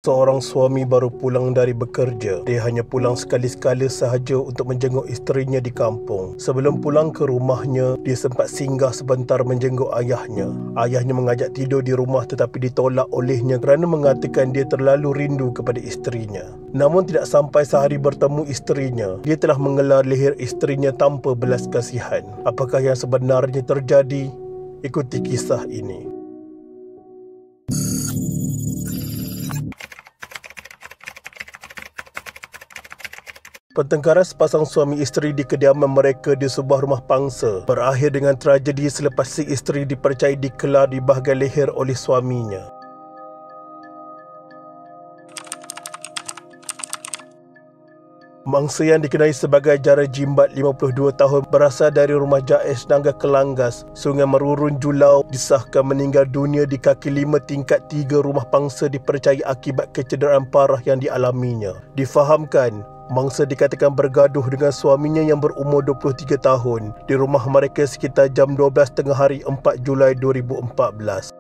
Seorang suami baru pulang dari bekerja. Dia hanya pulang sekali-sekala sahaja untuk menjenguk isterinya di kampung. Sebelum pulang ke rumahnya, dia sempat singgah sebentar menjenguk ayahnya. Ayahnya mengajak tidur di rumah tetapi ditolak olehnya kerana mengatakan dia terlalu rindu kepada isterinya. Namun tidak sampai sehari bertemu isterinya, dia telah mengelar leher isterinya tanpa belas kasihan. Apakah yang sebenarnya terjadi? Ikuti kisah ini. Pertengkaran sepasang suami isteri di kediaman mereka di sebuah rumah pangsa berakhir dengan tragedi selepas si isteri dipercayai dikelar di bahagian leher oleh suaminya. Mangsa yang dikenali sebagai Jara Jimbat 52 tahun berasal dari rumah Jais Nangga Kelanggas, Sungai Merurun, Julau disahkan meninggal dunia di kaki 5 tingkat 3 rumah pangsa dipercayai akibat kecederaan parah yang dialaminya. Difahamkan, mangsa dikatakan bergaduh dengan suaminya yang berumur 23 tahun di rumah mereka sekitar jam 12 tengah hari 4 Julai 2014.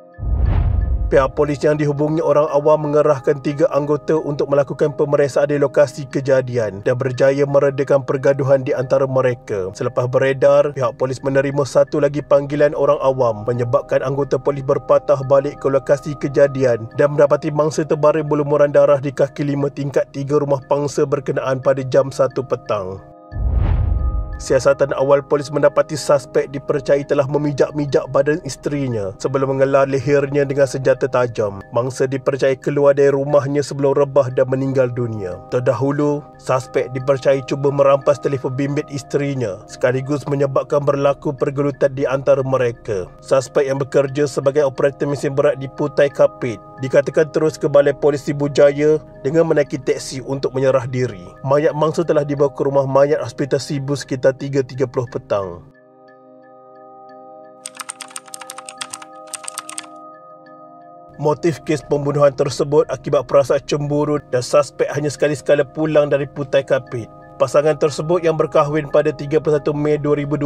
Pihak polis yang dihubungi orang awam mengerahkan 3 anggota untuk melakukan pemeriksaan di lokasi kejadian dan berjaya meredakan pergaduhan di antara mereka. Selepas beredar, pihak polis menerima satu lagi panggilan orang awam menyebabkan anggota polis berpatah balik ke lokasi kejadian dan mendapati mangsa terbaring berlumuran darah di kaki 5 tingkat 3 rumah pangsa berkenaan pada jam 1 petang. Siasatan awal polis mendapati suspek dipercayai telah memijak-mijak badan isterinya sebelum mengelar lehernya dengan senjata tajam. Mangsa dipercayai keluar dari rumahnya sebelum rebah dan meninggal dunia. Terdahulu, suspek dipercayai cuba merampas telefon bimbit isterinya sekaligus menyebabkan berlaku pergelutan di antara mereka. Suspek yang bekerja sebagai operator mesin berat di Putai Kapit dikatakan terus ke Balai Polis Sibujaya dengan menaiki teksi untuk menyerah diri. Mayat mangsa telah dibawa ke rumah mayat Hospital Sibu sekitar 3.30 petang. Motif kes pembunuhan tersebut akibat perasaan cemburu dan suspek hanya sekali-sekala pulang dari Putai Kapit. Pasangan tersebut yang berkahwin pada 31 Mei 2012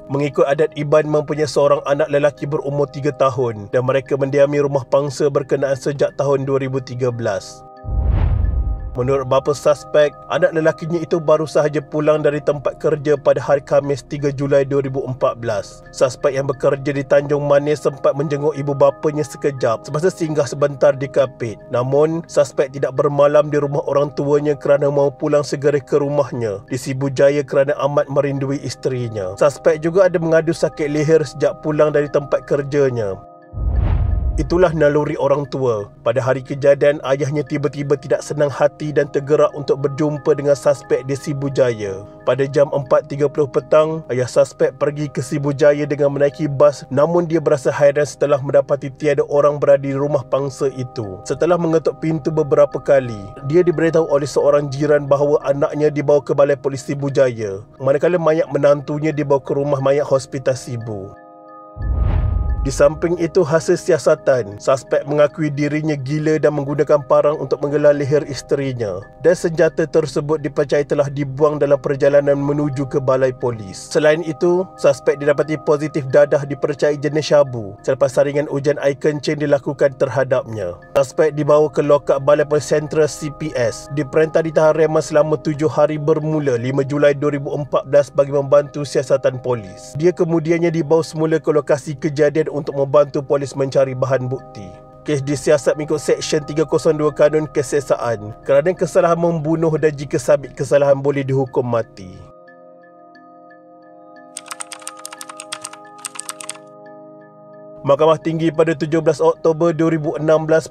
mengikut adat Iban mempunyai seorang anak lelaki berumur 3 tahun dan mereka mendiami rumah pangsa berkenaan sejak tahun 2013. Menurut bapa suspek, anak lelakinya itu baru sahaja pulang dari tempat kerja pada hari Khamis 3 Julai 2014. Suspek yang bekerja di Tanjung Manis sempat menjenguk ibu bapanya sekejap semasa singgah sebentar di Kapit. Namun, suspek tidak bermalam di rumah orang tuanya kerana mahu pulang segera ke rumahnya di Sibujaya kerana amat merindui isterinya. Suspek juga ada mengadu sakit leher sejak pulang dari tempat kerjanya. Itulah naluri orang tua. Pada hari kejadian, ayahnya tiba-tiba tidak senang hati dan tergerak untuk berjumpa dengan suspek di Sibujaya. Pada jam 4.30 petang, ayah suspek pergi ke Sibujaya dengan menaiki bas, namun dia berasa hairan setelah mendapati tiada orang berada di rumah pangsa itu. Setelah mengetuk pintu beberapa kali, dia diberitahu oleh seorang jiran bahawa anaknya dibawa ke Balai Polis Sibujaya, manakala mayat menantunya dibawa ke rumah mayat Hospital Sibu. Di samping itu, hasil siasatan, suspek mengakui dirinya gila dan menggunakan parang untuk menggelar leher isterinya dan senjata tersebut dipercayai telah dibuang dalam perjalanan menuju ke balai polis. Selain itu, suspek didapati positif dadah dipercayai jenis syabu selepas saringan ujian air kencing dilakukan terhadapnya. Suspek dibawa ke lokap Balai Polis Sentral CPS, diperintah ditahan reman selama 7 hari bermula 5 Julai 2014 bagi membantu siasatan polis. Dia kemudiannya dibawa semula ke lokasi kejadian untuk membantu polis mencari bahan bukti. Kes disiasat mengikut Seksyen 302 Kanun Keseksaan kerana kesalahan membunuh dan jika sabit kesalahan boleh dihukum mati. Mahkamah Tinggi pada 17 Oktober 2016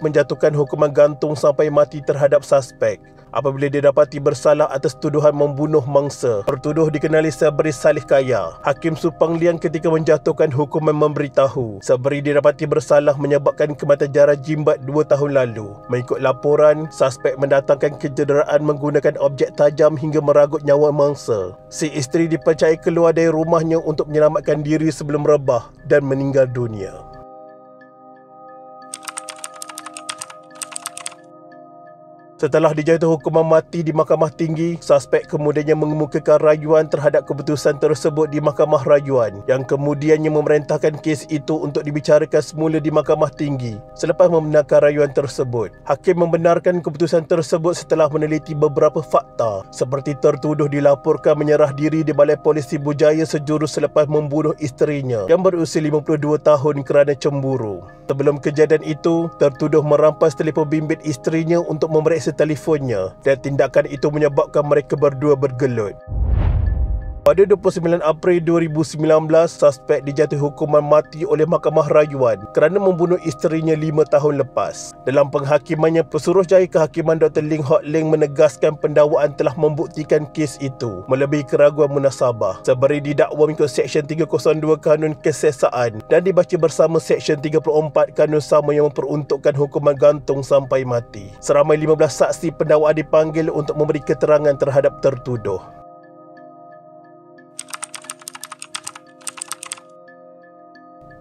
menjatuhkan hukuman gantung sampai mati terhadap suspek apabila didapati bersalah atas tuduhan membunuh mangsa. Tertuduh dikenali Sabri Salih Kaya. Hakim Supang Liang ketika menjatuhkan hukuman memberitahu Sabri didapati bersalah menyebabkan kematian Jara Jimbat 2 tahun lalu. Mengikut laporan, suspek mendatangkan kecederaan menggunakan objek tajam hingga meragut nyawa mangsa. Si isteri dipercayai keluar dari rumahnya untuk menyelamatkan diri sebelum rebah dan meninggal dunia. Setelah dijatuhi hukuman mati di Mahkamah Tinggi, suspek kemudiannya mengemukakan rayuan terhadap keputusan tersebut di Mahkamah Rayuan yang kemudiannya memerintahkan kes itu untuk dibicarakan semula di Mahkamah Tinggi. Selepas membenarkan rayuan tersebut, hakim membenarkan keputusan tersebut setelah meneliti beberapa fakta seperti tertuduh dilaporkan menyerah diri di Balai Polis Sibujaya sejurus selepas membunuh isterinya yang berusia 52 tahun kerana cemburu. Sebelum kejadian itu, tertuduh merampas telefon bimbit isterinya untuk memeriksa telefonnya dan tindakan itu menyebabkan mereka berdua bergelut. Pada 29 April 2019, suspek dijatuhi hukuman mati oleh Mahkamah Rayuan kerana membunuh isterinya 5 tahun lepas. Dalam penghakimannya, Pesuruhjaya Kehakiman Dr. Ling Hock Leng menegaskan pendakwaan telah membuktikan kes itu melebihi keraguan munasabah seberi didakwa mengikut Seksyen 302 Kanun Kesesaan dan dibaca bersama Seksyen 34 Kanun sama yang memperuntukkan hukuman gantung sampai mati. Seramai 15 saksi pendakwaan dipanggil untuk memberi keterangan terhadap tertuduh.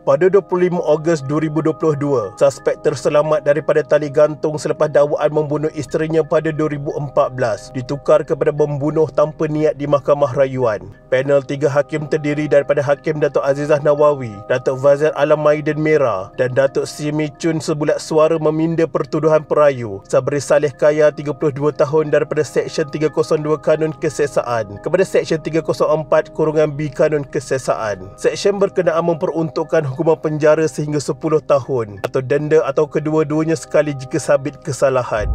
Pada 25 Ogos 2022, suspek terselamat daripada tali gantung selepas dakwaan membunuh isterinya pada 2014 ditukar kepada membunuh tanpa niat di Mahkamah Rayuan. Panel 3 hakim terdiri daripada Hakim Datuk Azizah Nawawi, Datuk Fazil Alam Maiden Merah dan Datuk Simi Chun sebulat suara meminda pertuduhan perayu Sabri Saleh Kaya 32 tahun daripada Seksyen 302 Kanun Kesesaan kepada Seksyen 304(B) Kanun Kesesaan. Seksyen berkenaan memperuntukkan hukuman penjara sehingga 10 tahun atau denda atau kedua-duanya sekali jika sabit kesalahan.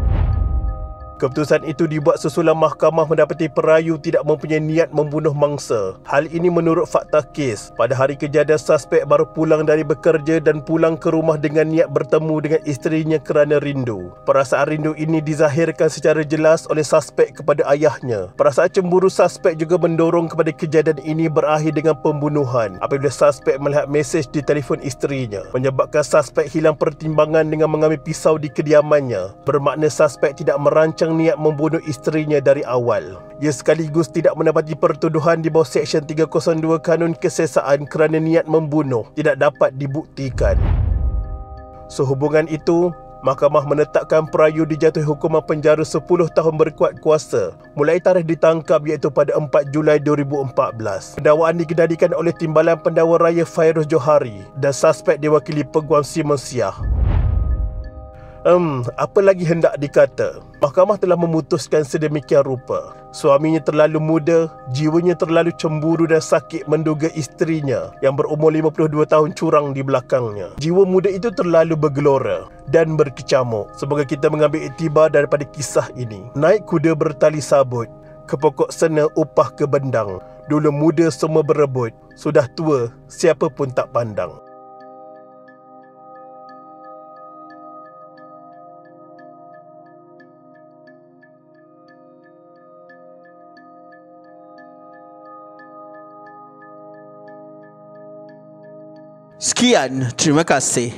Keputusan itu dibuat sesudah mahkamah mendapati perayu tidak mempunyai niat membunuh mangsa. Hal ini menurut fakta kes. Pada hari kejadian, suspek baru pulang dari bekerja dan pulang ke rumah dengan niat bertemu dengan isterinya kerana rindu. Perasaan rindu ini dizahirkan secara jelas oleh suspek kepada ayahnya. Perasaan cemburu suspek juga mendorong kepada kejadian ini berakhir dengan pembunuhan apabila suspek melihat mesej di telefon isterinya, menyebabkan suspek hilang pertimbangan dengan mengambil pisau di kediamannya. Bermakna suspek tidak merancang niat membunuh isterinya dari awal. Ia sekaligus tidak mendapati pertuduhan di bawah Seksyen 302 Kanun Kesesaan kerana niat membunuh tidak dapat dibuktikan. Sehubungan itu, Mahkamah menetapkan perayu dijatuhi hukuman penjara 10 tahun berkuat kuasa mulai tarikh ditangkap iaitu pada 4 Julai 2014. Pendakwaan dikendalikan oleh Timbalan Pendakwa Raya Fairuz Johari dan suspek diwakili Peguam Simon Siah. Apa lagi hendak dikata? Mahkamah telah memutuskan sedemikian rupa. Suaminya terlalu muda, jiwanya terlalu cemburu dan sakit menduga isterinya yang berumur 52 tahun curang di belakangnya. Jiwa muda itu terlalu bergelora dan berkecamuk. Semoga kita mengambil iktibar daripada kisah ini. Naik kuda bertali sabut, ke pokok sena upah ke bendang. Dulu muda semua berebut, sudah tua siapa pun tak pandang. Sekian, terima kasih.